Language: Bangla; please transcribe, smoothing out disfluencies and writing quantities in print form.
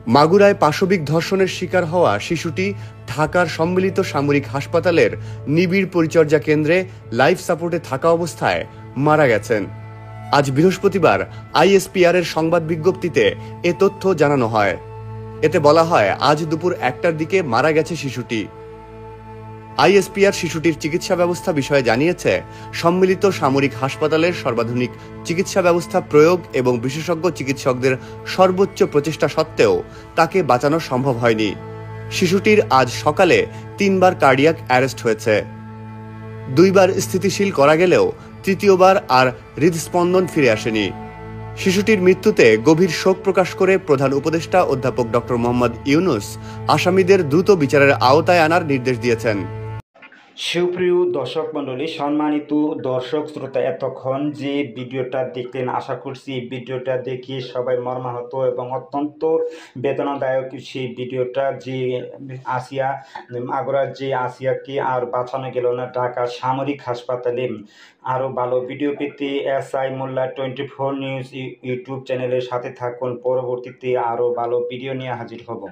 মাগুরায় পাশবিক ধর্ষণের শিকার হওয়া শিশুটি ঢাকার সম্মিলিত সামরিক হাসপাতালের নিবিড় পরিচর্যা কেন্দ্রে লাইফ সাপোর্টে থাকা অবস্থায় মারা গেছেন। আজ বৃহস্পতিবার আইএসপিআর এর সংবাদ বিজ্ঞপ্তিতে এ তথ্য জানানো হয়। এতে বলা হয়, আজ দুপুর 1টার দিকে মারা গেছে শিশুটি। আইএসপিআর শিশুটির চিকিৎসা ব্যবস্থা বিষয়ে জানিয়েছে, সম্মিলিত সামরিক হাসপাতালের সর্বাধুনিক চিকিৎসা ব্যবস্থা প্রয়োগ এবং বিশেষজ্ঞ চিকিৎসকদের সর্বোচ্চ প্রচেষ্টা সত্ত্বেও তাকে বাঁচানো সম্ভব হয়নি। শিশুটির আজ সকালে 3বার কার্ডিয়াক অ্যারেস্ট হয়েছে। 2বার স্থিতিশীল করা গেলেও তৃতীয়বার আর হৃদস্পন্দন ফিরে আসেনি। শিশুটির মৃত্যুতে গভীর শোক প্রকাশ করে প্রধান উপদেষ্টা অধ্যাপক ডক্টর মোহাম্মদ ইউনূস আসামিদের দ্রুত বিচারের আওতায় আনার নির্দেশ দিয়েছেন। সুপ্রিয় দর্শক মণ্ডলী, সম্মানিত দর্শক শ্রোতা, এতক্ষণ যে ভিডিওটা দেখলেন, আশা করছি ভিডিওটা দেখে সবাই মর্মাহত এবং অত্যন্ত বেদনাদায়ক সেই ভিডিওটা। যে আসিয়া মাগুরার যে আসিয়াকে আর বাঁচানো গেল না ঢাকা সামরিক হাসপাতালে। আরও ভালো ভিডিও পেতে SI মোল্লা 24 নিউজ ইউটিউব চ্যানেলের সাথে থাকুন। পরবর্তীতে আরও ভালো ভিডিও নিয়ে হাজির হব।